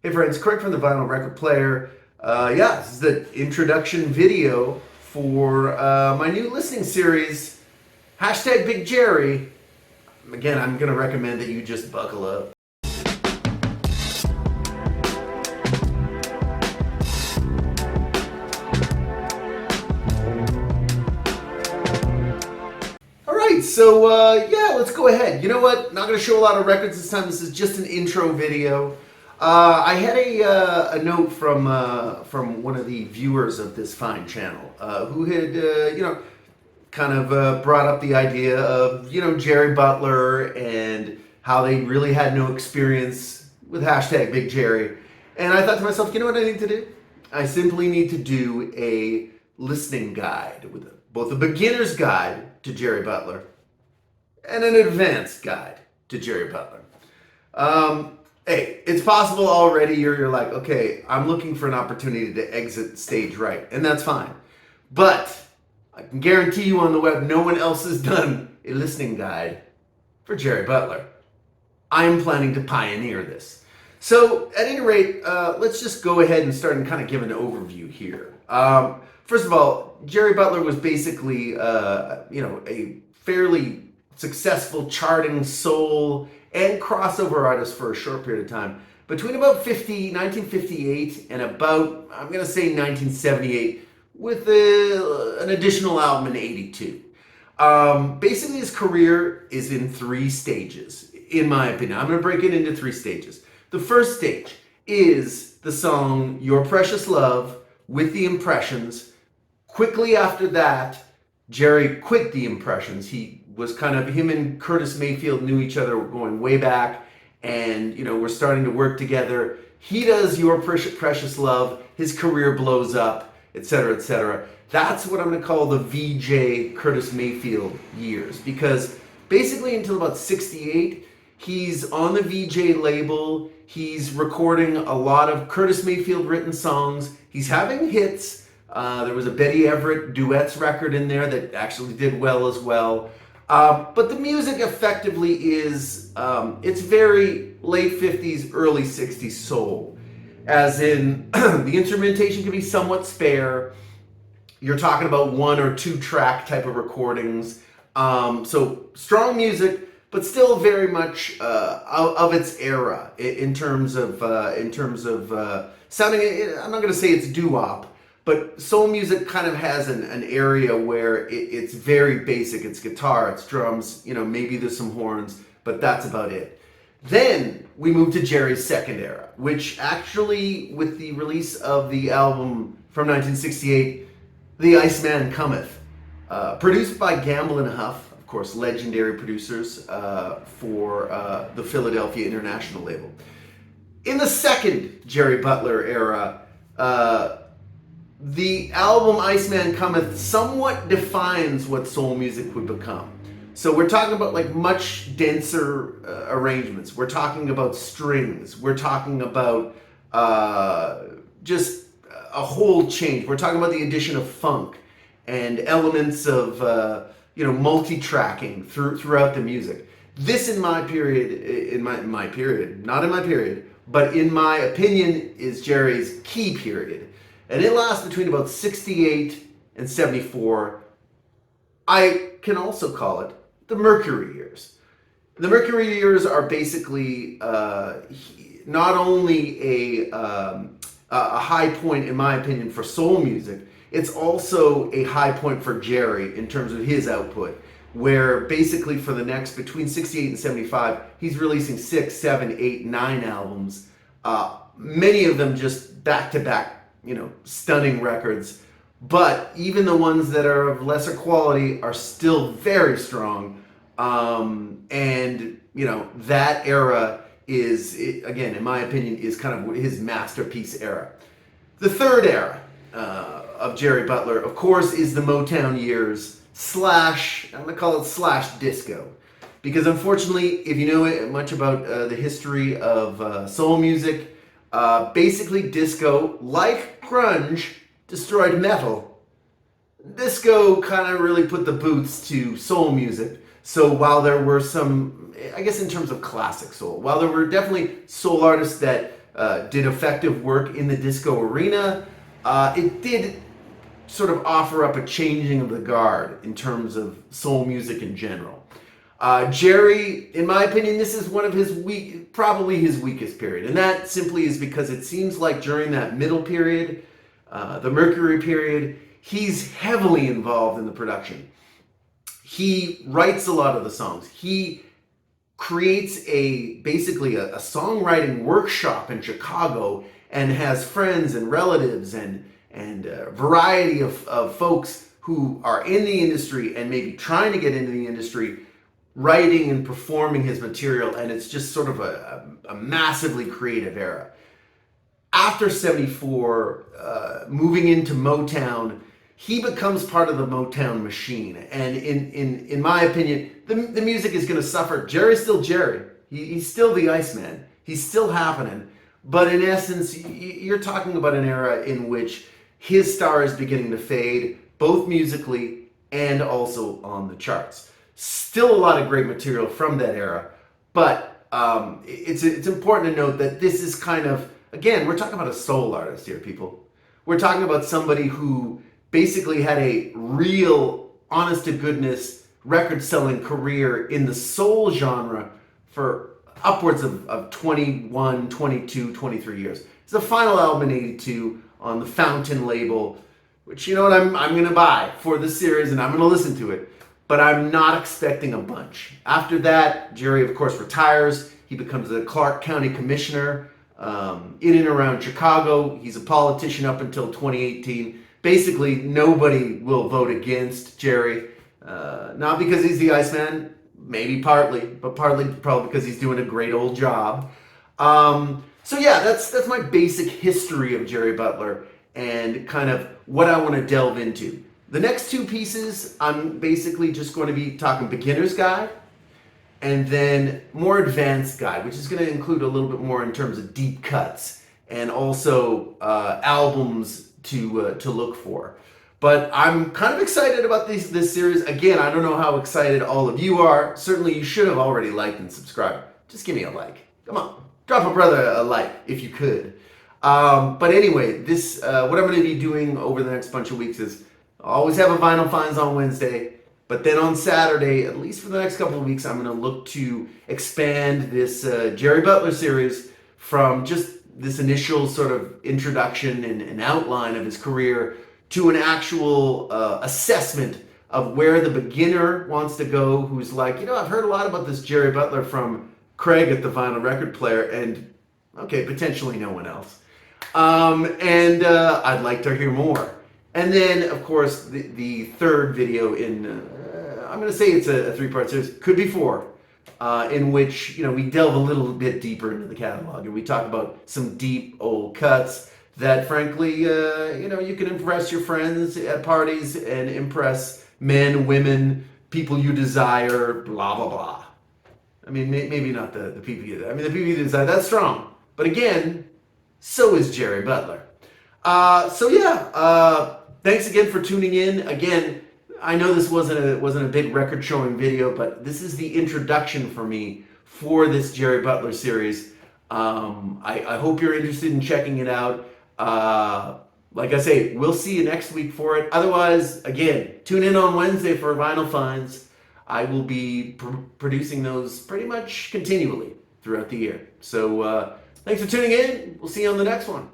Hey friends, Craig from the Vinyl Record Player. This is the introduction video for my new listening series, hashtag Big Jerry. Again, I'm going to recommend that you just buckle up. Alright, so let's go ahead. You know what? Not going to show a lot of records this time. This is just an intro video. I had a note from one of the viewers of this fine channel who had kind of brought up the idea of Jerry Butler and how they really had no experience with hashtag Big Jerry. And I thought to myself, you know what I need to do? I simply need to do a listening guide with both a beginner's guide to Jerry Butler and an advanced guide to Jerry Butler. Hey, it's possible already you're like, okay, I'm looking for an opportunity to exit stage right, and that's fine. But I can guarantee you on the web, no one else has done a listening guide for Jerry Butler. I'm planning to pioneer this. So at any rate, let's just go ahead and start and kind of give an overview here. First of all, Jerry Butler was basically, a fairly successful charting soul and crossover artist for a short period of time. Between about 1958 and about, I'm going to say 1978, with an additional album in 82. Basically, his career is in three stages, in my opinion. I'm going to break it into three stages. The first stage is the song Your Precious Love with the Impressions. Quickly after that, Jerry quit the Impressions. Him and Curtis Mayfield knew each other going way back, and we're starting to work together. He does Your Precious Love, his career blows up, etc., etc. That's what I'm going to call the VJ Curtis Mayfield years, because basically until about 68, he's on the VJ label, he's recording a lot of Curtis Mayfield written songs, he's having hits. There was a Betty Everett duets record in there that actually did well as well. But the music effectively is, it's very late 50s, early 60s soul. As in, the instrumentation can be somewhat spare. You're talking about one or two track type of recordings. So strong music, but still very much of its era in terms of sounding. I'm not going to say it's doo-wop, but soul music kind of has an area where it's very basic. It's guitar, it's drums, maybe there's some horns, but that's about it. Then we move to Jerry's second era, which actually, with the release of the album from 1968, The Iceman Cometh, produced by Gamble and Huff, of course, legendary producers for the Philadelphia International label. In the second Jerry Butler era, the album Iceman Cometh somewhat defines what soul music would become. So we're talking about like much denser arrangements. We're talking about strings. We're talking about just a whole change. We're talking about the addition of funk and elements of multi-tracking throughout the music. This, in my period, not in my period, but in my opinion, is Jerry's key period. And it lasts between about 68 and 74. I can also call it the Mercury years. The Mercury years are basically not only a high point, in my opinion, for soul music, it's also a high point for Jerry in terms of his output, where basically for the next, between 68 and 75, he's releasing 6, 7, 8, 9 albums, many of them just back-to-back, stunning records. But even the ones that are of lesser quality are still very strong. That era is, again, in my opinion, is kind of his masterpiece era. The third era of Jerry Butler, of course, is the Motown years I'm going to call it / disco. Because unfortunately, if you know much about the history of soul music, basically disco, like grunge, destroyed metal. Disco kind of really put the boots to soul music. So while there were some, I guess in terms of classic soul, while there were definitely soul artists that did effective work in the disco arena. It did sort of offer up a changing of the guard in terms of soul music in general. Jerry, in my opinion, this is one of his probably his weakest period. And that simply is because it seems like during that middle period, the Mercury period, he's heavily involved in the production. He writes a lot of the songs. He creates basically a songwriting workshop in Chicago and has friends and relatives and a variety of folks who are in the industry and maybe trying to get into the industry, writing and performing his material, and it's just sort of a massively creative era. After 74, moving into Motown, he becomes part of the Motown machine. And in my opinion, the music is going to suffer. Jerry's still Jerry. He's still the Iceman. He's still happening. But in essence, you're talking about an era in which his star is beginning to fade, both musically and also on the charts. Still a lot of great material from that era, but it's important to note that this is kind of, again, we're talking about a soul artist here, people. We're talking about somebody who basically had a real, honest-to-goodness, record-selling career in the soul genre for upwards of 21, 22, 23 years. It's the final album in 82 on the Fountain label, which, you know what, I'm going to buy for this series, and I'm going to listen to it. But I'm not expecting a bunch. After that, Jerry, of course, retires. He becomes the Clark County Commissioner in and around Chicago. He's a politician up until 2018. Basically, nobody will vote against Jerry. Not because he's the Iceman, maybe partly, but partly probably because he's doing a great old job. So yeah, that's my basic history of Jerry Butler and kind of what I want to delve into. The next two pieces, I'm basically just going to be talking beginner's guide and then more advanced guide, which is going to include a little bit more in terms of deep cuts and also albums to look for. But I'm kind of excited about this series. Again, I don't know how excited all of you are. Certainly you should have already liked and subscribed. Just give me a like. Come on, drop a brother a like if you could. But anyway, what I'm going to be doing over the next bunch of weeks is always have a Vinyl Finds on Wednesday, but then on Saturday, at least for the next couple of weeks, I'm going to look to expand this Jerry Butler series from just this initial sort of introduction and outline of his career to an actual assessment of where the beginner wants to go, who's like, I've heard a lot about this Jerry Butler from Craig at the Vinyl Record Player, and okay, potentially no one else. And I'd like to hear more. And then, of course, the third video I'm going to say it's a three-part series, could be four, in which, we delve a little bit deeper into the catalog and we talk about some deep old cuts that, frankly, you can impress your friends at parties and impress men, women, people you desire, blah, blah, blah. I mean, maybe not the people you desire. I mean, the people you desire, that's strong. But again, so is Jerry Butler. Thanks again for tuning in. Again, I know this wasn't a big record showing video, but this is the introduction for me for this Jerry Butler series. I hope you're interested in checking it out. Like I say, we'll see you next week for it. Otherwise, again, tune in on Wednesday for Vinyl Finds. I will be producing those pretty much continually throughout the year. So thanks for tuning in. We'll see you on the next one.